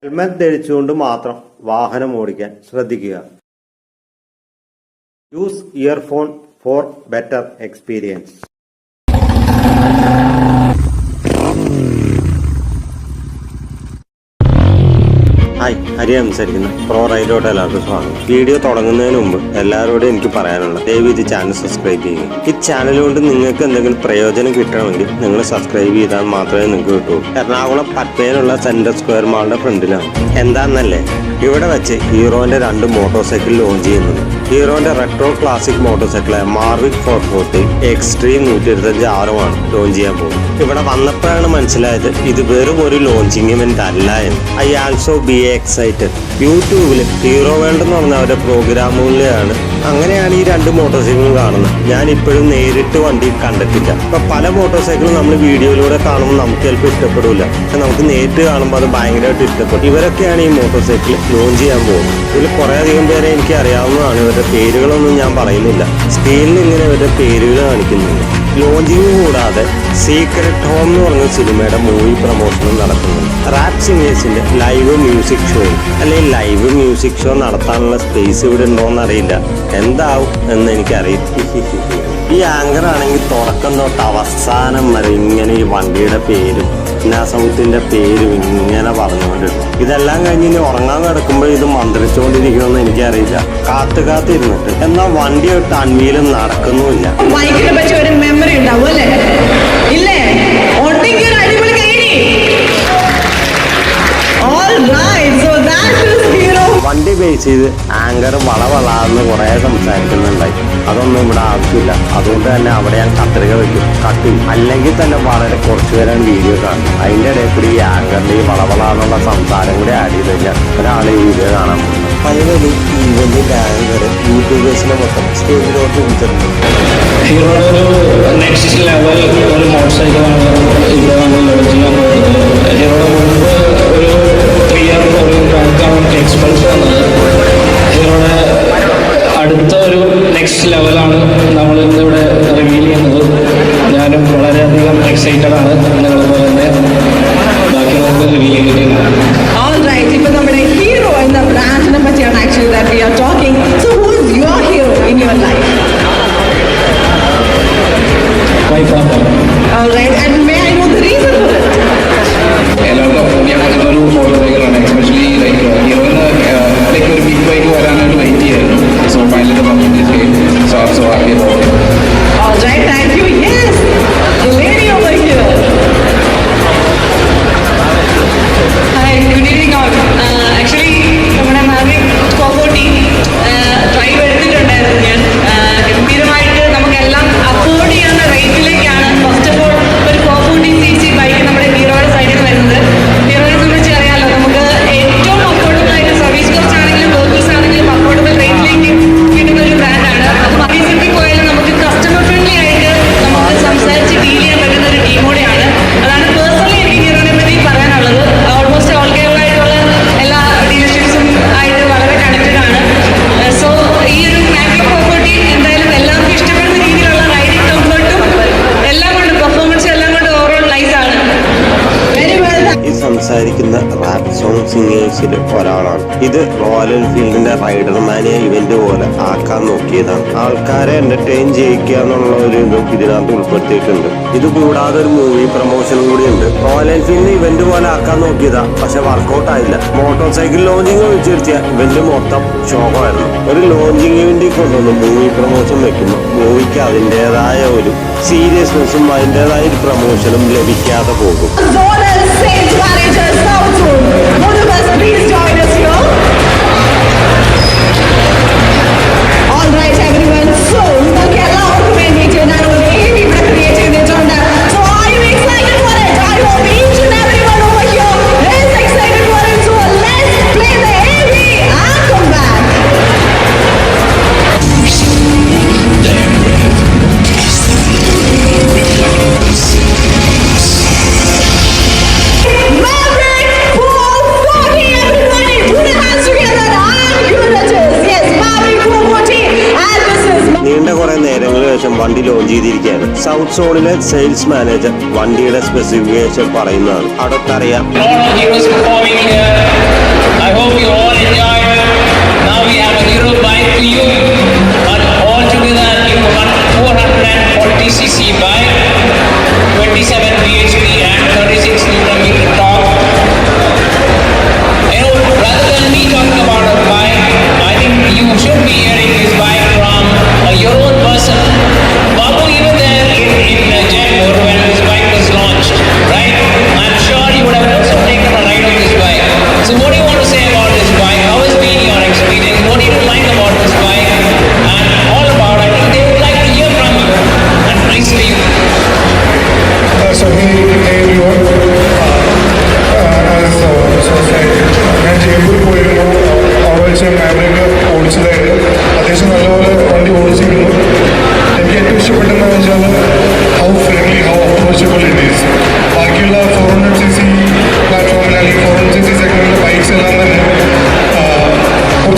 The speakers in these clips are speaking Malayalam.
ഹെൽമെറ്റ് ധരിച്ചുകൊണ്ട് മാത്രം വാഹനം ഓടിക്കാൻ ശ്രദ്ധിക്കുക. Use earphone four better experience. Hi, Hari സംസാരിക്കുന്ന പ്രോ റൈഡോട്ട് എല്ലാവർക്കും സ്വാഗതം. വീഡിയോ തുടങ്ങുന്നതിന് മുമ്പ് എല്ലാവരോടും എനിക്ക് പറയാനുള്ള ദയവ് ഇത് ചാനൽ സബ്സ്ക്രൈബ് ചെയ്യുക. ഈ ചാനൽ കൊണ്ട് നിങ്ങൾക്ക് എന്തെങ്കിലും പ്രയോജനം കിട്ടണമെങ്കിൽ നിങ്ങൾ സബ്സ്ക്രൈബ് ചെയ്താൽ മാത്രമേ നിങ്ങൾക്ക് കിട്ടൂ. എറണാകുളം പട്മയിലുള്ള സെൻട്രൽ സ്ക്വയർ മാളിന്റെ ഫ്രണ്ടിലാണ്. എന്താണെന്നല്ലേ, ഇവിടെ വെച്ച് ഹീറോന്റെ 2 മോട്ടോർ സൈക്കിൾ ലോഞ്ച് ചെയ്യുന്നുണ്ട്. ഹീറോന്റെ റെട്രോ ക്ലാസിക് മോട്ടോർ സൈക്കിളായ മാർവിക് 440 എക്സ്ട്രീം 125 ആറുമാണ് ലോഞ്ച് ചെയ്യാൻ പോകുന്നത്. ഇവിടെ വന്നപ്പോഴാണ് മനസ്സിലായത് ഇത് വെറും ഒരു ലോഞ്ചിങ് ഇവന്റ് അല്ല എന്ന്. I also be excited. യൂട്യൂബിൽ ഹീറോ വേൾഡ് എന്ന് പറഞ്ഞ അവരുടെ പ്രോഗ്രാമുകളിലാണ് അങ്ങനെയാണ് ഈ 2 മോട്ടോർ സൈക്കിളും കാണുന്നത്. ഞാൻ ഇപ്പോഴും നേരിട്ട് വണ്ടി കണ്ടിട്ടില്ല. ഇപ്പൊ പല മോട്ടോർ സൈക്കിളും നമ്മൾ വീഡിയോയിലൂടെ കാണുമ്പോൾ നമുക്ക് ചിലപ്പോൾ ഇഷ്ടപ്പെടില്ല, പക്ഷെ നമുക്ക് നേരിട്ട് കാണുമ്പോൾ അത് ഭയങ്കരമായിട്ട് ഇഷ്ടപ്പെടും. ഇവരൊക്കെയാണ് ഈ മോട്ടോർ സൈക്കിൾ ലോഞ്ച് ചെയ്യാൻ പോകുന്നത്. ഇതിൽ കുറെ അധികം പേരെ എനിക്ക് അറിയാവുന്നതാണ്. ഇവരുടെ പേരുകളൊന്നും ഞാൻ പറയുന്നില്ല, സ്ക്രീനിൽ ഇങ്ങനെ ഇവരുടെ പേരുകൾ കാണിക്കുന്നുണ്ട്. ലോഞ്ചിങ് കൂടാതെ സീക്രട്ട് ഹോം എന്ന് പറഞ്ഞ സിനിമയുടെ മൂവി പ്രൊമോഷനും നടക്കുന്നുണ്ട്. റാപ്പ് സിംഗേഴ്സിന്റെ ലൈവ് മ്യൂസിക് ഷോയിൽ അല്ലെങ്കിൽ ലൈവ് മ്യൂസിക് ഷോ നടത്താനുള്ള സ്പേസ് ഇവിടെ ഉണ്ടോന്ന് അറിയില്ല. എന്താവും എന്ന് എനിക്കറിയില്ല. ഈ ആങ്കർ ആണെങ്കിൽ തുടക്കം തൊട്ട് അവസാനം വരെ ഇങ്ങനെ ഈ വണ്ടിയുടെ പേരും നാസൗത്തിന്റെ പേരും ഇങ്ങനെ പറഞ്ഞുകൊണ്ടിരുന്നു. ഇതെല്ലാം കഴിഞ്ഞ് ഇനി ഉറങ്ങാൻ കിടക്കുമ്പോൾ ഇത് മന്ത്രിച്ചുകൊണ്ടിരിക്കുമെന്ന് എനിക്കറിയില്ല. കാത്തിരുന്നിട്ട് എന്നാൽ വണ്ടി തൊട്ട് അൺവീലും നടക്കുന്നുമില്ല. മെമ്മറി ഉണ്ടാവും അല്ലേ? ഇല്ലേ? വണ്ടി ബേസ് ചെയ്ത് ആങ്കർ വളവളാന്ന് കുറെ സംസാരിക്കുന്നുണ്ടായി. അതൊന്നും ഇവിടെ ആവശ്യമില്ല. അതുകൊണ്ട് തന്നെ അവിടെ ഞാൻ കത്രിക വെക്കും, കട്ട്. അല്ലെങ്കിൽ തന്നെ വളരെ കുറച്ചു പേരാണ് വീഡിയോ കാണും. അതിന്റെ ഇടയിൽ കൂടി ഈ ആങ്കറിന്റെ ഈ വളവളാന്നുള്ള സംസാരം കൂടി ആഡ് ചെയ്ത് കഴിഞ്ഞാൽ ഒരാൾ ഈ വീഡിയോ കാണാൻ പോകും. ഫൈനലി ഈവന്റിന്റെ ആങ്കർ യൂട്യൂബേഴ്സിനെ മൊത്തം സ്റ്റേജിലോട്ട് വിളിച്ചിട്ടുണ്ട്. ഹീറോയുടെ ഒരു നെക്സ്റ്റ് ലെവൽ ഒരു മോട്ടോർ സൈക്കിളാണ് ഇവിടെ നമ്മൾ ലോഞ്ച് ചെയ്യാൻ പോകുന്നത്. ഹീറോയുടെ മുൻപ് ഒരു 3 ഇയർ ഒരു ബാക്കാണ് എക്സ്പൾസ് വന്നത്. ഹീറോയുടെ അടുത്ത ഒരു നെക്സ്റ്റ് ലെവലാണ് നമ്മൾ ഇന്നിവിടെ റിവീൽ ചെയ്യുന്നത്. ഞാനും വളരെയധികം എക്സൈറ്റഡ് ആണ്. നിങ്ങളെപ്പോലെ തന്നെ ബാക്കി നമുക്ക് റിവീൽ ചെയ്തിട്ടില്ല. ഇപ്പൊ നമ്മുടെ ഹീറോ എന്ന ബ്രാൻഡിനെ പറ്റിയാണ് actually that we are talking. So who is your hero in your life? My father. All right, and may I know the reason for it? എല്ലാവർക്കും അഫോർഡ് ചെയ്യാൻ പറ്റുന്ന ഒരു മോട്ടോർ സൈക്കിളാണ്. എസ്പെഷ്യലി ഹീറോയിന് ഒരു ബിഗ് ബൈക്ക് വരാനായിട്ട് വെയിറ്റ് ചെയ്യായിരുന്നു. So finally so happy about it. All right, thank you. Yes, the lady over here. Hi, good evening all. Actually നമ്മുടെ മാർവിക് 440 ഡ്രൈവ് എടുത്തിട്ടുണ്ടായിരുന്നു ഞാൻ. ഗംഭീരമായിട്ട് നമുക്കെല്ലാം അഫോർഡ് ചെയ്യാവുന്ന റേറ്റിലേക്കാണ് ഫസ്റ്റ് ഓഫ് ഓൾ ഒരു 440cc ബൈക്ക് നമ്മുടെ ഹീറോയുടെ സൈഡിൽ നിന്ന് വരുന്നത്. ഹീറോയെ സംബന്ധിച്ച് അറിയാമല്ലോ, നമുക്ക് ഏറ്റവും അഫോർഡബിൾ ആയിട്ട് സർവീസ് കോസ്റ്റ് ആണെങ്കിലും വെഹിക്കിൾസ് ആണെങ്കിലും അഫോർഡബിൾ റേറ്റിലേക്ക് കിട്ടുന്ന ഒരു ബ്രാൻഡാണ്. അത് മർസീഡിസിൽ പോയാലും നമുക്ക് കസ്റ്റമർ ഫ്രണ്ട്ലി ആയിട്ട് നമുക്ക് സംസാരിച്ച് ഡീൽ ചെയ്യാൻ പറ്റുന്ന ഒരു ടീമോടെയാണ്. അതാണ് പേഴ്സണലി എനിക്ക് ഹീറോനെ പറ്റി പറയാനുള്ളത്. ഓൾമോസ്റ്റ് ഓൾ കേരളമായിട്ടുള്ള എല്ലാ ഡീലർഷിപ്സും ആയിട്ട് വളരെ കണക്റ്റഡ് ആണ്. സോ ഈ ഒരു മാക്രോ 440 എന്തായാലും എല്ലാവർക്കും ഇഷ്ടപ്പെടുന്ന രീതിയിലുള്ള റൈഡിങ് കംഫർട്ടും എല്ലാം കൊണ്ട് പെർഫോമൻസും എല്ലാം കൊണ്ട് ഓവറോൾ നൈസ് ആണ്. Very well. ഈ സംസാരിക്കുന്ന റാപ്പ് സോങ് സിംഗേഴ്സിൽ ഒരാളാണ്. ഇത് റോയൽ എൻഫീൽഡിന്റെ റൈഡർമാനിയ ഇവന്റ് പോലെ ആക്കാൻ നോക്കിയതാണ്. ആൾക്കാരെ എന്റർടൈൻ ചെയ്യിക്കുക എന്നുള്ള ഒരു ഇതും ഇതിനകത്ത് ഉൾപ്പെടുത്തിയിട്ടുണ്ട്. ഇത് കൂടാതെ ഒരു മൂവി പ്രൊമോഷനും കൂടി ഉണ്ട്. റോയൽ എൻഫീൽഡിന്റെ ഇവന്റ് പോലെ ആക്കാൻ നോക്കിയതാ, പക്ഷെ വർക്കൗട്ട് ആയില്ല. മോട്ടോർ സൈക്കിൾ ലോഞ്ചിങ് ഒഴിച്ചു നിർത്തിയ ഇവന്റ് മൊത്തം ശോകമായിരുന്നു. ഒരു ലോഞ്ചിങ് ഇവന്റിൽ കൊണ്ടുവന്ന് മൂവി പ്രൊമോഷൻ വെക്കുമ്പോൾ മൂവിക്ക് അതിൻ്റെതായ ഒരു സീരിയസ്നെസ്സും അതിൻ്റെതായ ഒരു പ്രൊമോഷനും ലഭിക്കാതെ പോകും. Zonal Sales Manager South Zone. One of us, please join us here. All right, everyone. So, നമുക്ക് എല്ലാവർക്കും വേണ്ടിയിട്ട് ഞാൻ ഒരു AV ഇവിടെ ക്രിയേറ്റ് ചെയ്തിട്ടുണ്ട്. So, are you excited for it? I hope each and everyone over here is excited for it. So, let's play the AV and come back. Maverick 440, everybody, put your hands together. I'm Unitas. Yes, Maverick 440, and this is. നീണ്ട കുറെ നേരങ്ങൾക്ക് ശേഷം വണ്ടി ലോഞ്ച് ചെയ്തിരിക്കുകയാണ്. സൗത്ത് സോണിലെ സെയിൽസ് മാനേജർ വണ്ടിയുടെ സ്പെസിഫിക്കേഷൻ പറയുന്നതാണ്. അടുത്തറിയാം. Heroes performing here.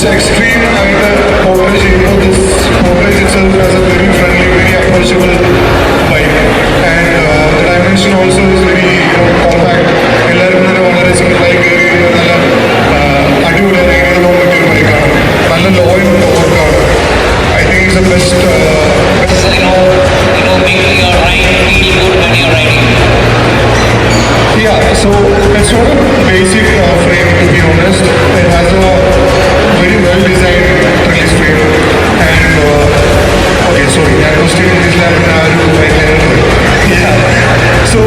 കുറച്ച് എക്സ്ട്രീം ആയിട്ട് പോർട്രേറ്റ് ചെയ്യുന്നു. This portrait itself as A very friendly, very approachable bike. And the dimension also is very compact. എല്ലാവരും തന്നെ വളരെ സിമ്പിളായി കയറി നല്ല അടിപൊളി റൈഡ് പോകാൻ പറ്റിയ ഒരു ബൈക്കാണ്. നല്ല ലോ ഇൻ ടോർക്കാണ്. I think it's a best making your ride feel good when you're riding. Yeah, so it's not a basic frame, to be honest. It has a very well designed release frame. And okay, sorry, I was still in this lab. Yeah, so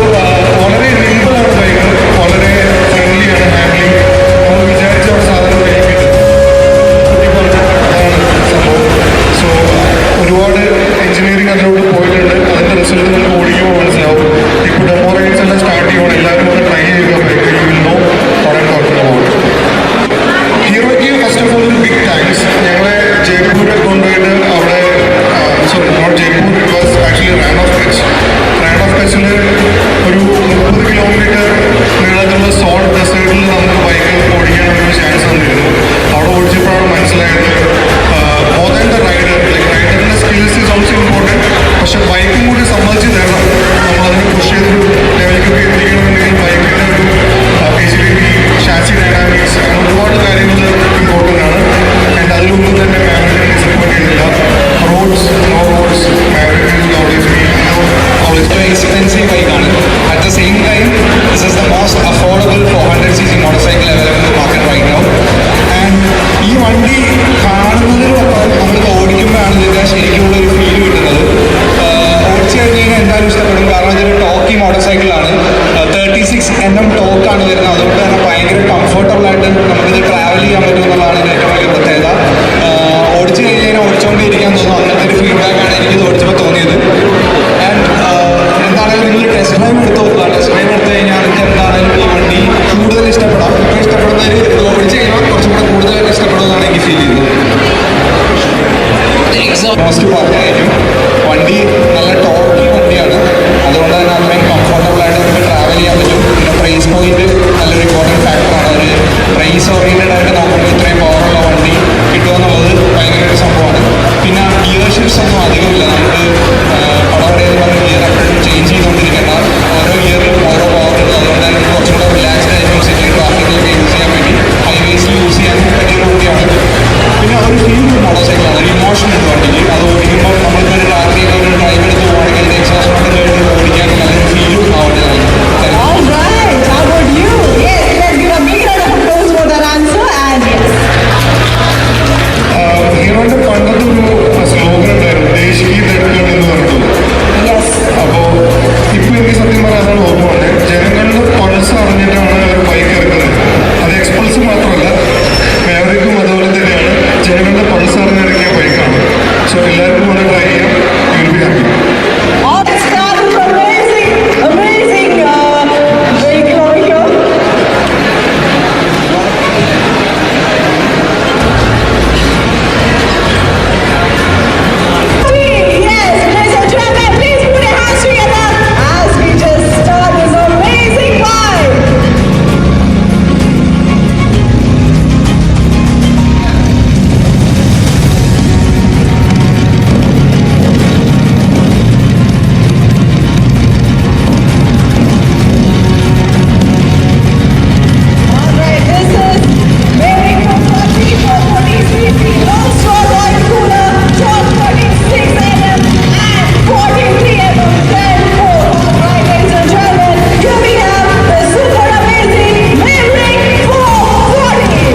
വളരെ nimble ആണ് ബൈക്ക്, വളരെ ഫ്രണ്ട്ലി ആണ് ഹാൻഡ്ലിംഗ്. നമ്മൾ വിചാരിച്ച ഒരു സാധനം ബൈക്ക് അതാണ് സംഭവം. സോ ഒരുപാട് എഞ്ചിനീയറിംഗ് അതിലോട്ട് പോയിട്ടുണ്ട്. അതിൻ്റെ റിസൾട്ട് നമുക്ക് ഓടിക്കുമ്പോൾ മനസ്സിലാവും. ഇപ്പോൾ ഡെമോ റൈഡ്സ് എല്ലാം സ്റ്റാർട്ട് ചെയ്യുമ്പോൾ എല്ലാവരും ഒന്ന് ട്രൈ ചെയ്യുക ബൈക്ക്. You will know what I talking about. ഹീറോയ്ക്ക് ഫസ്റ്റ് ഓഫ് ഓൾ ഒരു ബിഗ് താങ്ക്സ്. ഞങ്ങളെ ജയ്പൂർ കൊണ്ടുപോയിട്ട് അവിടെ sorry not Jaipur, it was actually Rann of Kutch. Rann of കച്ചിൽ ഒരു 30 കിലോമീറ്റർ നീളത്തിലുള്ള സോൾട്ട് ഡെസേർട്ടിൽ നമുക്ക് ബൈക്ക് ഓടിക്കാനൊരു ചാൻസ് തന്നിരുന്നു. അവിടെ ഓടിച്ചപ്പോഴാണ് മനസ്സിലായത് more than the rider, like റൈഡറിൻ്റെ സ്കിൽസ് ഈസ് ഓൾസോ ഇമ്പോർട്ടൻറ്റ്. പക്ഷെ ബൈക്കും കൂടി സമ്മതിച്ച് തരണം. നമ്മളതിനെ പുഷ് ചെയ്തൊരു ലെവലിലേക്ക് എത്തിക്കണമെന്നുണ്ടെങ്കിൽ ബൈക്കിൻ്റെ ഒരു ഫെസിലിറ്റി, ഷാസി ഡൈനാമിക്സ്, അങ്ങനെ ഒരുപാട് കാര്യങ്ങൾ ഇമ്പോർട്ടൻ്റ് ആണ്. ആൻഡ് അതിലൊന്നും തന്നെ മാവറിക്കിനെ ഡിസപ്പോയിൻറ്റ് ചെയ്തില്ല. റോഡ്സ്, നോ റോഡ്സ്, മാവറിക്കിൽ ഓൾവേസ് Very expensive bike ആണ്. At the same time, this is the most affordable 400cc motorcycle available in the market right now. And ഈ വണ്ടി കാണുന്നതിനൊപ്പം നമ്മൾ ഓടിക്കുമ്പോഴാണ് ഇതിൻ്റെ ശരിക്കുള്ള ഒരു ഫീൽ കിട്ടുന്നത്. ഓടിച്ചു കഴിഞ്ഞ് കഴിഞ്ഞാൽ എന്തായാലും ഇഷ്ടപ്പെടും. കാരണം ഇതൊരു ടോക്കി മോട്ടോർസൈക്കിളാണ്. 36 ടോക്കാണ് വരുന്നത്. അതുകൊണ്ട് തന്നെ ഭയങ്കര കംഫർട്ടബിളായിട്ട് നമുക്കിത് ട്രാവൽ ചെയ്യാൻ പറ്റും എന്നുള്ളതാണ് ഇതിൻ്റെ ഏറ്റവും വലിയ പ്രത്യേകത. ഓടിച്ചു കഴിഞ്ഞ് കഴിഞ്ഞാൽ ഓടിച്ചുകൊണ്ടിരിക്കാൻ തോന്നും. അങ്ങനത്തെ ഒരു ഫീഡ്ബാക്കാണ് എനിക്കിത് ഓടിച്ചപ്പോൾ തോന്നിയത്. ആൻഡ് എന്താണെങ്കിലും നിങ്ങൾ ടെസ്റ്റ് ഡ്രൈവ് എടുത്ത് നോക്കുക. ടെസ്റ്റ് ഡ്രൈവ് എടുത്തു കഴിഞ്ഞാൽ നിങ്ങൾക്ക് എന്താണെങ്കിലും ഈ വണ്ടി കൂടുതൽ ഇഷ്ടപ്പെടാം. ഇപ്പോൾ ഇഷ്ടപ്പെടുന്നവർ ഓടിച്ചു കഴിഞ്ഞാൽ കുറച്ചും കൂടെ കൂടുതലായിട്ട് ഇഷ്ടപ്പെടുമെന്നാണ് എനിക്ക് ഫീൽ ചെയ്യുന്നത്. മോസ്റ്റ് പറഞ്ഞായിരിക്കും വണ്ടി നല്ല ടോർക്കി വണ്ടിയാണ്. അതുകൊണ്ട് തന്നെ അത്രയും കംഫർട്ടബിളായിട്ട് നമുക്ക് ട്രാവൽ ചെയ്യാൻ പറ്റും. പിന്നെ പ്രൈസ് പോയിന്റ് നല്ലൊരു ഇമ്പോർട്ടൻറ്റ് ഫാക്ടറാണ്. ഒരു പ്രൈസ് ഓറിയൻറ്റഡ് ആയിട്ട് നോക്കുമ്പോൾ ഇത്രയും പവറുള്ള വണ്ടി കിട്ടുക എന്നുള്ളത് ഭയങ്കര ഒരു സംഭവമാണ്. പിന്നെ ഗിയർ ഷിഫ്റ്റ്സ് ഒന്നും അധികമില്ല. നമുക്ക് പടപടയെന്ന് പറഞ്ഞ് ഗിയർ എപ്പോഴും ചേഞ്ച് ചെയ്തുകൊണ്ടിരിക്കേണ്ട. ഓരോ ഗിയറിലും ഓരോ പവറുണ്ട്. അതുകൊണ്ട് തന്നെ കുറച്ചും കൂടെ റിലാക്സ്ഡ് ആയിരിക്കും സിറ്റി ട്രാഫിക്കിലൊക്കെ യൂസ് ചെയ്യാൻ വേണ്ടി, ഹൈവേസിൽ യൂസ് ചെയ്യാൻ പറ്റിയ വണ്ടിയാണ്. പിന്നെ അതൊരു ഫീൽ മോട്ടോർസൈക്കിളാണ്. ഒരു ഇമോഷൻ ഉണ്ട് വണ്ടിക്ക്. അത് ഓടിക്കുമ്പോൾ നമ്മളിപ്പോൾ രാത്രിയൊക്കെ ഒരു ഡ്രൈവ് എടുത്ത് പോകണമെങ്കിൽ അതിൻ്റെ എക്സോസ്റ്റ് മോട്ടറിൽ ഓടിക്കാൻ നല്ലൊരു ഫീലും ആ വണ്ടി നൽകും. All right, how about you? Yes, let's give a big round of applause for that answer. And yes. ഹീറോയുടെ പണ്ടത്തെ ഒരു സ്ലോഗൻ ഉണ്ടായിരുന്നു, ദേശ് കി ധഡ്കൻ എന്ന് പറഞ്ഞു. Yes. അപ്പോൾ ഇപ്പോൾ എനിക്ക് സത്യം പറഞ്ഞാൽ അതാണ് ഓർമ്മ വന്നത്. ജനങ്ങളുടെ പൾസ് അറിഞ്ഞിട്ടാണ് ഒരു ബൈക്ക് ഇറക്കുന്നത്. അത് എക്സ്പൾസ് മാത്രമല്ല, മാവറിക്കും അതുപോലെ തന്നെയാണ്. ജനങ്ങളുടെ പൾസ് അറിഞ്ഞിറങ്ങിയ ബൈക്കാണ്. സോ എല്ലാവർക്കും കൂടെ ട്രൈ ചെയ്യാം. You will be happy. All this stuff is amazing, amazing vehicle over here. Yes, ladies and gentlemen, please put your hands together as we just start this amazing ride. All right, this is Maverick 440cc Lone Royal Cooler, 1236 mm and 43 mm 10-4. Right, ladies and gentlemen, here we have the super amazing Maverick 440.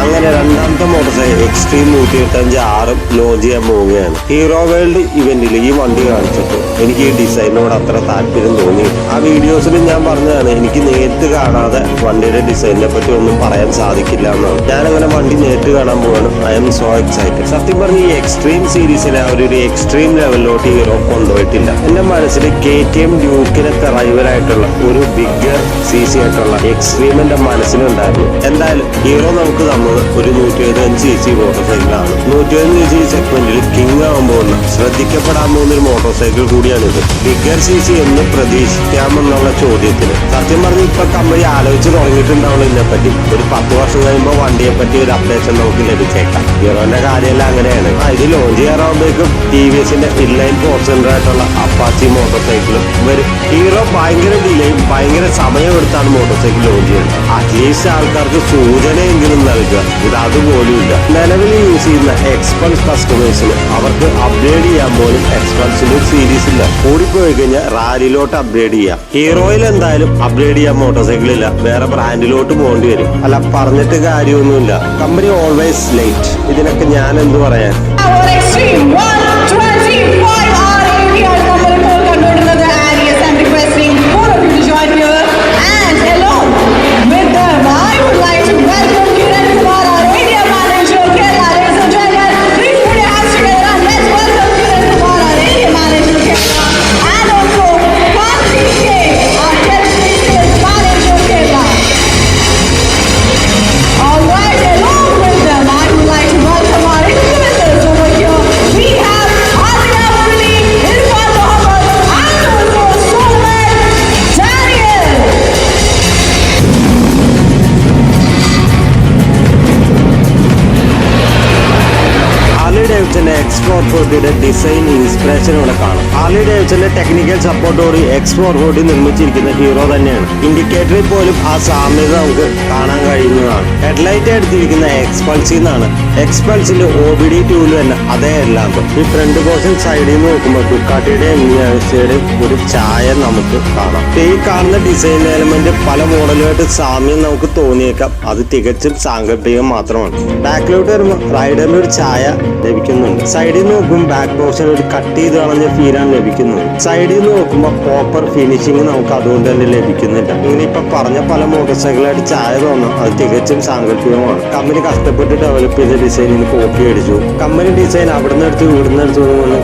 അങ്ങനെ രണ്ടാമത്തെ മോട്ടോർസൈക്കിൾ എക്സ്ട്രീം 125R ലോഞ്ച് ചെയ്യാൻ പോവുകയാണ്. ഹീറോ വേൾഡ് ഇവന്റിൽ ഈ വണ്ടി കാണിച്ചപ്പോൾ എനിക്ക് ഈ ഡിസൈനോട് അത്ര താല്പര്യം തോന്നി. ആ വീഡിയോസിൽ ഞാൻ പറഞ്ഞതാണ്, എനിക്ക് നേരിട്ട് കാണാതെ വണ്ടിയുടെ ഡിസൈനിനെ പറ്റി ഒന്നും പറയാൻ സാധിക്കില്ല എന്നാണ്. ഞാനങ്ങനെ വണ്ടി നേരിട്ട് കാണാൻ പോവാണ്. I M so excited. സത്യം പറഞ്ഞ ഈ എക്സ്ട്രീം സീരീസിനെ അവരൊരു എക്സ്ട്രീം ലെവലിലോട്ട് ഹീറോ കൊണ്ടുപോയിട്ടില്ല. എന്റെ മനസ്സിൽ KTM ഡ്യൂക്കിനെ റൈവലായിട്ടുള്ള ഒരു ബിഗർ CC ആയിട്ടുള്ള എക്സ്ട്രീം എന്റെ മനസ്സിലുണ്ടായിരുന്നു. എന്തായാലും ഹീറോ നമുക്ക് തന്നത് ഒരു 125cc മോട്ടോർ സൈക്കിളാണ്. 101 cc സെഗ്മെന്റിൽ കിങ് ആവാൻ പോകുന്ന ശ്രദ്ധിക്കപ്പെടാൻ പോകുന്ന ഒരു മോട്ടോർ സൈക്കിൾ കൂടിയാണിത്. ബിഗർ CC എന്ന് പ്രതീക്ഷിക്കാമെന്നുള്ള ചോദ്യത്തിന് സത്യം പറഞ്ഞ് ഇപ്പൊ കമ്പനി ആലോചിച്ച് തുടങ്ങിയിട്ടുണ്ടാവുള്ളൂ ഇതിനെപ്പറ്റി. ഒരു 10 വർഷം കഴിയുമ്പോൾ വണ്ടിയെ പറ്റി ഒരു അപ്ഡേഷൻ നമുക്ക് ലഭിച്ചേക്കാം. ഹീറോന്റെ കാര്യമെല്ലാം അങ്ങനെയാണ്. ഇത് ലോഞ്ച് ചെയ്യാറാകുമ്പോഴേക്കും TVSന്റെ ഇൻലൈൻ 4 ആയിട്ടുള്ള അപ്പാച്ചി മോട്ടോർ സൈക്കിളും വരും. ഹീറോ ഭയങ്കര ഡിലേയും ഭയങ്കര സമയമെടുത്താണ് മോട്ടോർ സൈക്കിൾ ലോഞ്ച് ചെയ്യുന്നത്. അറ്റ്ലീസ്റ്റ് ആൾക്കാർക്ക് സൂചനയെങ്കിലും നൽകുക. ഇത് അതുപോലും ഇല്ല. നിലവിൽ യൂസ് ചെയ്യുന്ന എക്സ്പൾസ് കസ്റ്റമേഴ്സിന് അവർക്ക് അപ്ഗ്രേഡ് ചെയ്യാൻ പോലും എക്സ്പൾസിന്റെ സീരീസ് ഇല്ല. കൂടിപ്പോയി കഴിഞ്ഞാൽ റാലിയിലോട്ട് അപ്ഗ്രേഡ് ചെയ്യാം. ഹീറോയിൽ എന്തായാലും അപ്ഗ്രേഡ് ചെയ്യാൻ മോട്ടോർ സൈക്കിൾ ഇല്ല. വേറെ ബ്രാൻഡിലോട്ട് പോകേണ്ടി വരും. അല്ല, പറഞ്ഞിട്ട് കാര്യമൊന്നുമില്ല. Company always late. ഇതിനൊക്കെ ഞാൻ എന്ത് പറയാൻ. Our Extreme 125 RAV ആണ് നമ്മളിപ്പോൾ കണ്ടുകൊണ്ടിരുന്നത്. And yes, I'm requesting all of you to join here. And along with them, I would like to welcome Kiran Kumar, our area manager, Kerala. Ladies and gentlemen, please put your hands together and let's welcome Kiran Kumar, our area manager, Kerala. And also Karthik K, our deputy sales manager, Kerala. All right, along with them, I would like to welcome our influencers over here. We have Adina Murali, Irfan Mohammed, and also Solomon Daniel. Harley ഡേവിഡ്സന്റെ X440 ഡിസൈൻ ഇൻസ്പിറേഷൻ ഇവിടെ കാണാം. ഹാർലി ഡേവിഡ്സന്റെ ടെക്നിക്കൽ സപ്പോർട്ടോറി X440 നിർമ്മിച്ചിരിക്കുന്ന ഹീറോ തന്നെയാണ്. ഇൻഡിക്കേറ്ററിൽ പോലും ആ സാമ്യത നമുക്ക് കാണാൻ കഴിയുന്നതാണ്. ഹെഡ്ലൈറ്റ് എടുത്തിരിക്കുന്ന എക്സ്പൾസിൽ നിന്നാണ്. എക്സ്പൾസിന്റെ OBD2 തന്നെ അതേ എല്ലാം. ഈ ഫ്രണ്ട് പോർഷൻ സൈഡിൽ നിന്ന് നോക്കുമ്പോൾ ഡുക്കാട്ടിയുടെയും മിയാസിയുടെയും ഒരു ഛായ നമുക്ക് കാണാം. ഈ കാണുന്ന ഡിസൈൻ എലമെന്റ് പല മോഡലുമായിട്ട് സാമ്യം നമുക്ക് തോന്നിയേക്കാം. അത് തികച്ചും സാങ്കല്പികം മാത്രമാണ്. ബാക്കിലോട്ട് വരുമ്പോൾ റൈഡറിന്റെ ഒരു ഛായ ലഭിക്കുന്നുണ്ട്. സൈഡിൽ നിന്ന് നോക്കുമ്പോൾ ബാക്ക് പോർഷൻ ഒരു കട്ട് ചെയ്ത് കളഞ്ഞ ഫീലാണ് ലഭിക്കുന്നത്. സൈഡിൽ നിന്ന് നോക്കുമ്പോൾ പ്രോപ്പർ ഫിനിഷിങ് നമുക്ക് അതുകൊണ്ട് തന്നെ ലഭിക്കുന്നില്ല. ഇങ്ങനെ ഇപ്പൊ പറഞ്ഞ പല മോട്ടോർ സൈക്കിളായിട്ട് ഛായ തോന്നാം. അത് തികച്ചും സാങ്കല്പികമാണ്. കമ്പനി കഷ്ടപ്പെട്ട് ഡെവലപ്പ് ചെയ്ത ഡിസൈനിന് കോപ്പി അടിച്ചു. കമ്പനി ഡിസൈൻ അവിടുന്ന് എടുത്ത് ഇവിടുന്ന് എടുത്തു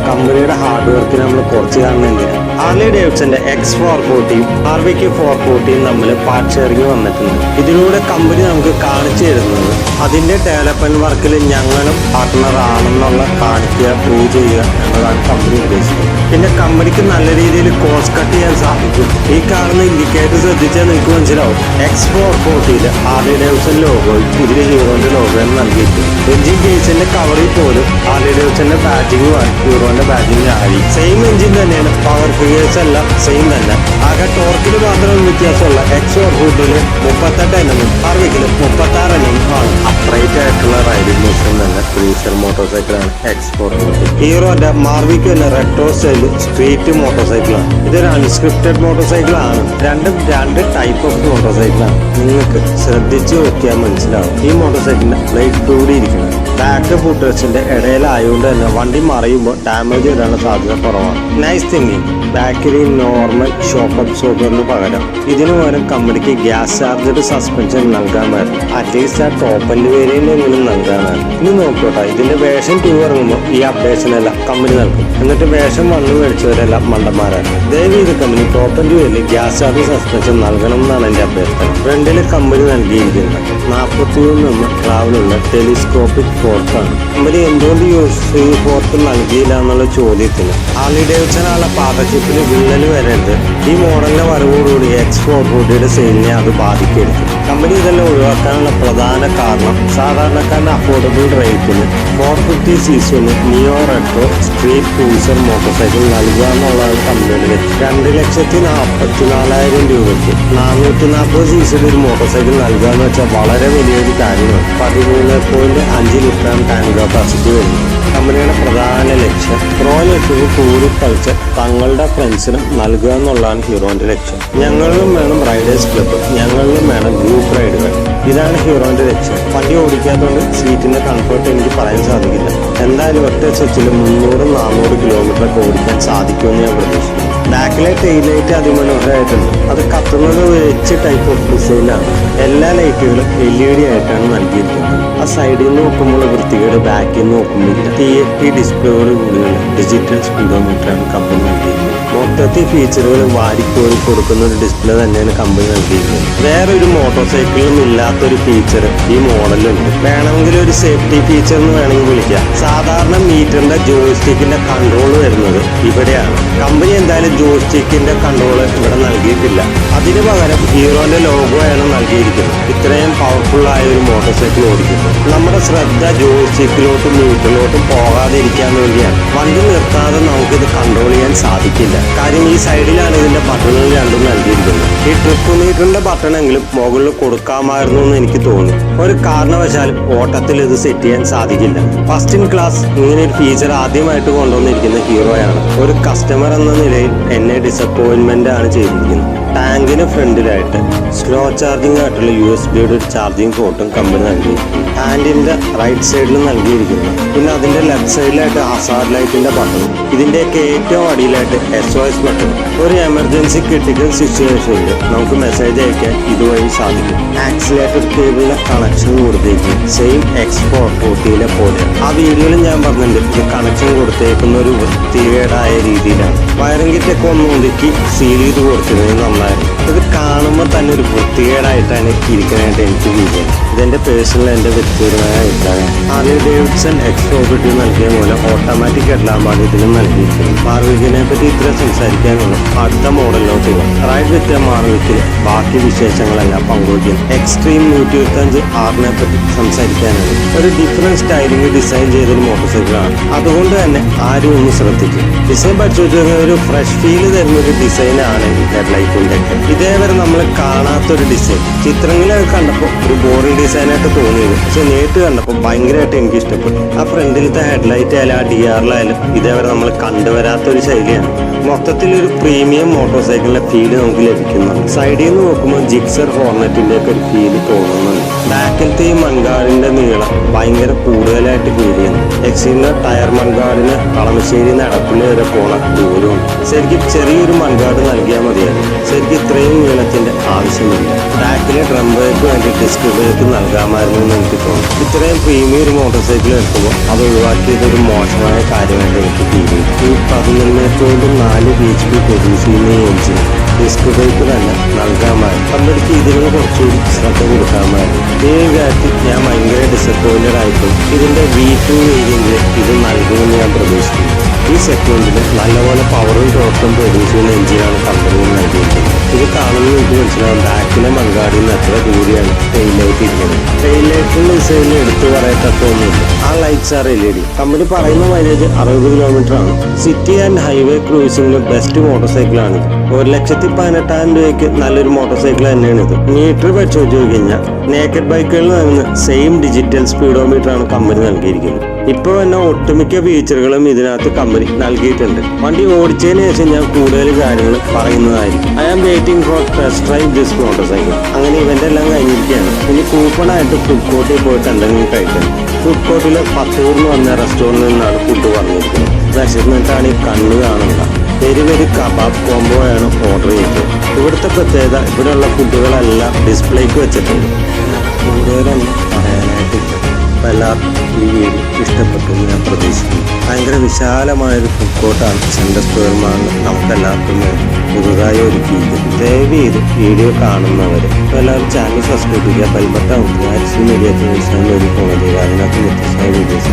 കമ്പനിയുടെ ഹാർഡ് വർക്കിന് നമ്മൾ കുറച്ച് കാണുന്നതിന് ഹാർലി ഡേവിഡ്സന്റെ X440 RVK 440 തമ്മിൽ പാർട്ട് ഷെയറിംഗ് വന്നിട്ടുണ്ട്. ഇതിലൂടെ കമ്പനി നമുക്ക് കാണിച്ചു തരുന്നത് അതിന്റെ ഡെവലപ്മെന്റ് വർക്കിൽ ഞങ്ങളും പാർട്ട്ണർ ആണെന്നുള്ള കാണിക്കുക, പ്രൂവ് ചെയ്യുക എന്നതാണ് കമ്പനി ഉദ്ദേശിക്കുന്നത്. പിന്നെ കമ്പനിക്ക് നല്ല രീതിയിൽ കോസ്റ്റ് കട്ട് ചെയ്യാൻ സാധിക്കും. ഈ കാണുന്ന ഇൻഡിക്കേറ്റർ ശ്രദ്ധിച്ചാൽ നിങ്ങൾക്ക് മനസ്സിലാവും. X440 ഹാർലി ഡേവിഡ്സൺ ലോഗോയും ഇതിൽ ഹീറോന്റെ ലോഗോയും നൽകിയിട്ടുണ്ട്. എഞ്ചിൻ കേസിന്റെ കവറിൽ പോലും ഹാർലി ഡേവിഡ്സന്റെ ബാറ്റിംഗ് ഹീറോന്റെ ബാറ്റിംഗ് ആയി. സെയിം എഞ്ചിൻ തന്നെയാണ്. പവർ ഫിഗേഴ്സ് എല്ലാം സെയിം തന്നെ. ആകെ ടോർക്കിൽ മാത്രം വ്യത്യാസമുള്ള X440 38 NM RVK 36 NM ആണ്. അപ്രൈറ്റ് ആയിട്ടുള്ള റൈഡിംഗ് മിഷൻ തന്നെ ക്രൂസർ മോട്ടോർ സൈക്കിളാണ് X440. ഹീറോന്റെ മാർവിക്ക് തന്നെ റെട്രോ സ്റ്റൈൽ സ്ട്രീറ്റ് മോട്ടോർ സൈക്കിളാണ്. ഇതൊരു അൺസ്ക്രിപ്റ്റഡ് മോട്ടോർ സൈക്കിളാണ്. രണ്ടും രണ്ട് ടൈപ്പ് ഓഫ് മോട്ടോർ സൈക്കിളാണ്. നിങ്ങൾക്ക് ശ്രദ്ധിച്ചു നോക്കിയാൽ മനസ്സിലാവും. ഈ മോട്ടോർ സൈക്കിളിന്റെ ബ്രേക്ക് കൂടി ഇരിക്കുന്നത് ബാക്ക് ഫുട്ടേഴ്സിന്റെ ഇടയിലായതുകൊണ്ട് തന്നെ വണ്ടി മറിയുമ്പോൾ ഡാമേജ് വരാനുള്ള സാധ്യത കുറവാണ്. Nice thinking. ബാക്കിൽ നോർമൽ ഷോക്ക് അബ്സോർബറിന് പകരം ഇതിനു പകരം കമ്പനിക്ക് ഗ്യാസ് ചാർജഡ് സസ്പെൻഷൻ നൽകാമായിരുന്നു. അറ്റ്ലീസ്റ്റ് ആ ടോപ്പ് എൻഡ് വേരിയന്റ് എങ്കിലും നൽകാമായിരുന്നു. ഇനി നോക്കട്ടെ, ഇതിന്റെ വേഷം 2 ഇറങ്ങുമ്പോൾ ഈ അപ്ഡേഷൻ എല്ലാം കമ്പനി നൽകും. എന്നിട്ട് വേഷം 1 മേടിച്ചവരെല്ലാം മണ്ടന്മാരാണ്. ദയവ് ഇത് കമ്പനി ടോപ്പ് എൻഡ് വേരിയന്റിൽ ഗ്യാസ് ചാർജ് സസ്പെൻഷൻ നൽകണം എന്നാണ് എന്റെ അഭ്യർത്ഥന. ഫ്രണ്ടില് കമ്പനി നൽകിയിരിക്കുന്നത് 43 mm ട്രാവലുള്ള ടെലിസ്കോപ്പിക് ഫോർക്കാണ്. കമ്പനി എന്തുകൊണ്ട് യൂസ് ഫോർക്ക് നൽകിയില്ല എന്നുള്ള ചോദ്യത്തിന് ഹാർലി ഡേവിഡ്സണുള്ള പാർട്ണർഷിപ്പിന് വിള്ളൽ വരരുത്. ഈ മോഡലിന്റെ വരവോടുകൂടി X440 സെയിലിനെ അത് ബാധിക്കരുത്. കമ്പനി ഇതെല്ലാം ഒഴിവാക്കാനുള്ള പ്രധാന കാരണം സാധാരണക്കാരന് അഫോർഡബിൾ റേറ്റിന് 450cc neo retro street cruiser motor cycle നൽകുക എന്നുള്ളതാണ് കമ്പനിയുടെ ലക്ഷ്യം. 2,44,000 രൂപയ്ക്ക് 440cc ഒരു മോട്ടോർ സൈക്കിൾ നൽകുക എന്ന് വെച്ചാൽ വളരെ വലിയൊരു കാര്യമാണ്. 13.5 ലിറ്റർ ടാങ്ക് കപ്പാസിറ്റി വരുന്നു. കമ്പനിയുടെ പ്രധാന ലക്ഷ്യം റോയൽ എൻഫീൽഡ് ടൂറിൽ കളിച്ച് തങ്ങളുടെ ഫ്രണ്ട്സിനും നൽകുക എന്നുള്ളതാണ് ഹീറോന്റെ ലക്ഷ്യം. ഞങ്ങളിലും വേണം റൈഡേഴ്സ് ക്ലബ്ബ്, ഞങ്ങളിലും വേണം ഗ്രൂപ്പ് റൈഡുകൾ. ഇതാണ് ഹീറോന്റെ ലക്ഷ്യം. വണ്ടി ഓടിക്കാത്തതുകൊണ്ട് സീറ്റിന്റെ കംഫർട്ട് എനിക്ക് പറയാൻ സാധിക്കില്ല. എന്തായാലും ഒറ്റ സ്വിച്ചിൽ 300-400 കിലോമീറ്ററൊക്കെ ഓടിക്കാൻ സാധിക്കുമെന്ന് ഞാൻ പ്രതീക്ഷിക്കുന്നു. ബാക്കിലെ ടെയിൽ ലൈറ്റ് അതിമനോഹരമായിട്ടുണ്ട്. അത് കത്തുന്നത് വെച്ച് ടൈപ്പ് ഓഫ് ഡിസൈനാണ്. എല്ലാ ലൈറ്റുകളും LED ആയിട്ടാണ് നൽകിയിരിക്കുന്നത്. ആ സൈഡിൽ നിന്ന് നോക്കുമ്പോൾ വൃത്തികേട് ബാക്കിൽ നിന്ന് നോക്കുമ്പോൾ TFT ഡിസ്പ്ലേയോട് കൂടിയുള്ള ഡിജിറ്റൽ സ്പീഡോമീറ്ററാണ് കമ്പനി നൽകിയിരിക്കുന്നത്. മൊത്തത്തിൽ ഫീച്ചറുകൾ വാരിക്കോരി കൊടുക്കുന്ന ഒരു ഡിസ്പ്ലേ തന്നെയാണ് കമ്പനി നൽകിയിരിക്കുന്നത്. വേറൊരു മോട്ടോർ സൈക്കിളിലും ഇല്ലാത്തൊരു ഫീച്ചർ ഈ മോഡലുണ്ട്. വേണമെങ്കിൽ ഒരു സേഫ്റ്റി ഫീച്ചർ എന്ന് വേണമെങ്കിൽ വിളിക്കാം. സാധാരണ മീറ്ററിന്റെ ജോയ്സ്റ്റിക്കിന്റെ കൺട്രോൾ വരുന്നത് ഇവിടെയാണ്. കമ്പനി എന്തായാലും ജോയ്സ്റ്റിക്കിന്റെ കൺട്രോൾ ഇവിടെ നൽകിയിട്ടില്ല. അതിന് പകരം ഹീറോന്റെ ലോഗോയാണ് നൽകിയിരിക്കുന്നത്. ഇത്രയും പവർഫുൾ ആയ ഒരു മോട്ടോർ സൈക്കിൾ ഓടിക്കുന്നത് നമ്മുടെ ശ്രദ്ധ ജോയ്സ്റ്റിക്കിലോട്ടും മീറ്ററിലോട്ടും പോകാതിരിക്കാൻ വേണ്ടിയാണ്. വണ്ടി നിർത്താതെ നമുക്കിത് കൺട്രോൾ ചെയ്യാൻ സാധിക്കില്ല. കാര്യം ഈ സൈഡിലാണ് ഇതിന്റെ ബട്ടണുകൾ രണ്ടും നൽകിയിരിക്കുന്നത്. ഈ ട്രിപ്പ് മീറ്ററിന്റെ ബട്ടണെങ്കിലും മുകളിൽ കൊടുക്കാമായിരുന്നു എന്ന് എനിക്ക് തോന്നി. ഒരു കാരണവശാലും ഓട്ടത്തിൽ ഇത് സെറ്റ് ചെയ്യാൻ സാധിക്കില്ല. ഫസ്റ്റ് ഇൻ ക്ലാസ് ഇങ്ങനെ ഒരു ഫീച്ചർ ആദ്യമായിട്ട് കൊണ്ടുവന്നിരിക്കുന്ന ഹീറോയാണ്. ഒരു കസ്റ്റമർ എന്ന നിലയിൽ എന്നെ ഡിസപ്പോയിന്റ്മെന്റ് ആണ് ചെയ്തിരിക്കുന്നത്. ടാങ്കിന് ഫ്രണ്ടിലായിട്ട് സ്ലോ ചാർജിംഗ് ആയിട്ടുള്ള USB-യുടെ ഒരു ചാർജിംഗ് പോർട്ടും കമ്പനി നൽകിയിരിക്കുന്നു. ഹാൻഡിന്റെ റൈറ്റ് സൈഡിൽ നൽകിയിരിക്കുന്നു. പിന്നെ അതിന്റെ ലെഫ്റ്റ് സൈഡിലായിട്ട് ഹസാർഡ് ലൈറ്റിന്റെ ബട്ടണും ഇതിന്റെയൊക്കെ ഏറ്റവും അടിയിലായിട്ട് SOS ബട്ടൺ. ഒരു എമർജൻസി ക്രിട്ടിക്കൽ സിറ്റുവേഷനിൽ നമുക്ക് മെസ്സേജ് അയക്കാൻ ഇതുവഴി സാധിക്കും. ആക്സിലേറ്റർ കേബിളിലെ കണക്ഷൻ കൊടുത്തേക്കും സെയിം X440 പോലെ. ആ വീഡിയോയിൽ ഞാൻ പറഞ്ഞിട്ടുണ്ട് ഇത് കണക്ഷൻ കൊടുത്തേക്കുന്ന ഒരു വൃത്തികേടായ രീതിയിലാണ്. വയറിംഗ് കിറ്റൊക്കെ ഒന്ന് ഒതുക്കി സീൽ ചെയ്ത് കൊടുത്തിരുന്നത് നന്നായിരുന്നു. ഇത് കാണുമ്പോൾ തന്നെ ഒരു വൃത്തികേടായിട്ടാണ് ഇരിക്കാനായിട്ട് എനിക്ക് ഫീൽ ചെയ്യുന്നത്. ഇതെന്റെ പേഴ്സണൽ എന്റെ വ്യക്തിപരമായ അഭിപ്രായം. ഹാർലി ഡേവിഡ്സൺ X450 നൽകിയ പോലെ ഓട്ടോമാറ്റിക് ഹെഡ്ലാമ്പാണ് ഇതിനും നൽകിയിരിക്കുന്നത്. മാർവിക്കിനെ പറ്റി ഇത്ര സംസാരിക്കാനുള്ള അടുത്ത മോഡലിലോട്ട് റൈഡ് വിത്ത് മാർവിക്കിൽ ബാക്കി വിശേഷങ്ങളെല്ലാം പങ്കുവയ്ക്കും. എക്സ്ട്രീം 125 R-നെ പറ്റി സംസാരിക്കാനാണ്. ഒരു ഡിഫറെന്റ് സ്റ്റൈലിംഗ് ഡിസൈൻ ചെയ്തൊരു മോട്ടോർ സൈക്കിളാണ്. അതുകൊണ്ട് തന്നെ ആരും ഒന്ന് ശ്രദ്ധിക്കും. ഡിസൈൻ പരിശോധിച്ച ഒരു ഫ്രഷ് ഫീൽ തരുന്ന ഒരു ഡിസൈനാണ് ഈ ഹെഡ്ലൈറ്റിന്റെ. ഇതേവരെ നമ്മൾ കാണാത്തൊരു ഡിസൈൻ. ചിത്രങ്ങളിൽ കണ്ടപ്പോൾ ഒരു ബോറിംഗ് ഡിസൈനായിട്ട് തോന്നിയത്, പക്ഷെ നേരിട്ട് കണ്ടപ്പോൾ ഭയങ്കരമായിട്ട് എനിക്ക് ഇഷ്ടപ്പെട്ടു. ആ ഫ്രണ്ടിലത്തെ ഹെഡ്ലൈറ്റ് ആയാലും ആ DRലായാലും ഇതേവരെ നമ്മൾ കണ്ടുവരാത്തൊരു ശൈലിയാണ്. മൊത്തത്തിൽ ഒരു പ്രീമിയം മോട്ടോർ സൈക്കിളിന്റെ ഫീല് നമുക്ക് ലഭിക്കുന്നുണ്ട്. സൈഡിൽ നിന്ന് നോക്കുമ്പോൾ ജിക്സർ ഹോർണറ്റിന്റെ ഒക്കെ ഒരു ഫീല് തോന്നുന്നുണ്ട്. ബാക്കിലത്തെ ഈ മൺകാടിന്റെ നീളം ഭയങ്കര കൂടുതലായിട്ട് ഫീൽ ചെയ്യുന്നു. എക്സിന്റെ ടയർ മൺകാടിന് കളമശ്ശേരി നടപ്പിൽ വരെ പോണ ദൂരവും. ശരിക്കും ചെറിയൊരു മൺകാട് നൽകിയാൽ മതിയായിരുന്നു. ശരിക്കും ഇത്രയും നീളത്തിന്റെ ആവശ്യമില്ല. ബാക്കിലെ ഡ്രം ബ്രേക്ക് വേണ്ടി ഡിസ്ക് ബ്രേക്ക് നൽകാമായിരുന്നു എന്ന് എനിക്ക് തോന്നുന്നു. ഇത്രയും പ്രീമിയം ഒരു മോട്ടോർ സൈക്കിൾ എടുക്കുമ്പോൾ അത് ഒഴിവാക്കിയത് ഒരു മോശമായ കാര്യമായിട്ട് എനിക്ക് ഫീൽ ചെയ്യും. ഈ 11.4 HP പ്രൊഡ്യൂസ് ചെയ്യുന്ന ഈ എഞ്ചിൻ ഡിസ്ക് ബ്രേക്ക് തന്നെ നൽകാമായിരുന്നു. കമ്പനിക്ക് ഇതിന് കുറച്ചുകൂടി ശ്രദ്ധ കൊടുക്കാമായിരുന്നു. ഈ കാര്യത്തിൽ ഞാൻ ഭയങ്കര ഡിസപ്പോയിന്റഡ് ആയിട്ടും ഇതിന്റെ V2 വേരിയന്റിൽ ഇത് നൽകുമെന്ന് ഞാൻ പ്രതീക്ഷിക്കുന്നു. ഈ സെഗ്മെന്റിൽ നല്ലപോലെ പവറും ടോർക്കും പ്രൊഡ്യൂസ് ചെയ്യുന്ന എഞ്ചിനാണ് കമ്പനി നൽകിയിരിക്കുന്നത്. ഇത് കാണുന്നത് എനിക്ക് മനസ്സിലാവും. ബാക്കിലെ മൺകാടിൽ നിന്ന് എത്ര ദൂരെയാണ് ടെയിൽ ലൈറ്റ് ഇരിക്കുന്നത്. ടെയിൽ ലൈറ്റിന്റെ ഡിസൈനിൽ എടുത്തു പറയത്തക്കൊന്നുമില്ല. ആ ലൈറ്റ്സ് ആർ LED. കമ്പനി പറയുന്ന മൈലേജ് 60 km ആണ്. സിറ്റി ആൻഡ് ഹൈവേ ക്രൂസിംഗിന് ബെസ്റ്റ് മോട്ടോർ സൈക്കിളാണിത്. 1,18,000 രൂപയ്ക്ക് നല്ലൊരു മോട്ടോർ സൈക്കിൾ തന്നെയാണ് ഇത്. മീറ്റർ പരിശോധിച്ചു കഴിഞ്ഞാൽ നേക്കഡ് ബൈക്കുകളിൽ നിന്ന് സെയിം ഡിജിറ്റൽ സ്പീഡോമീറ്റർ ആണ് കമ്പനി നൽകിയിരിക്കുന്നത്. ഇപ്പോൾ തന്നെ ഒട്ടുമിക്ക ഫീച്ചറുകളും ഇതിനകത്ത് കമ്പനി നൽകിയിട്ടുണ്ട്. വണ്ടി ഓടിച്ചതിന് ശേഷം ഞാൻ കൂടുതൽ കാര്യങ്ങൾ പറയുന്നതായിരിക്കും. I am waiting for test drive this motorcycle. അങ്ങനെ ഇവന്റ് എല്ലാം കഴിഞ്ഞിരിക്കുകയാണ്. ഇനി കൂപ്പണായിട്ട് ഫുഡ് കോർട്ടിൽ പോയിട്ട് എന്തെങ്കിലും കഴിക്കണം. ഫുഡ് കോർട്ടിൽ 10 ഊർന്ന് വന്ന റെസ്റ്റോറൻറ്റിൽ നിന്നാണ് ഫുഡ് പറഞ്ഞിരിക്കുന്നത്. വിശന്നിട്ടാണ് ഈ കണ്ണ് കാണുന്നത്. പെരി കബാബ് കോംബോയാണ് ഓർഡർ ചെയ്തത്. ഇവിടുത്തെ പ്രത്യേകത ഇവിടെയുള്ള ഫുഡുകളെല്ലാം ഡിസ്പ്ലേക്ക് വെച്ചിട്ടുണ്ട്. കൂടുതലൊന്നും പറയാനായിട്ടില്ല. അപ്പോൾ എല്ലാവർക്കും ഈ വീഡിയോ ഇഷ്ടപ്പെട്ടു എന്ന് ഞാൻ പ്രതീക്ഷിക്കുന്നു. ഭയങ്കര വിശാലമായൊരു ഫുഡ് കോർട്ടാണ് സെൻട്രൽ സ്ക്വയർ മാളിൽ നമുക്കെല്ലാവർക്കും പുതുതായി ഒരുക്കിയിരിക്കുന്നത്. ദയവ് ചെയ്ത് വീഡിയോ കാണുന്നവർ എല്ലാവരും ചാനൽ സബ്സ്ക്രൈബ് ചെയ്യുക. ബെൽ ബട്ടൺ അമർത്തുക. ആക്ഷൻ മീഡിയ ഒരു ഫോൺ ചെയ്യുക. അതിനകത്ത് വ്യത്യസ്തമായ വീഡിയോസ്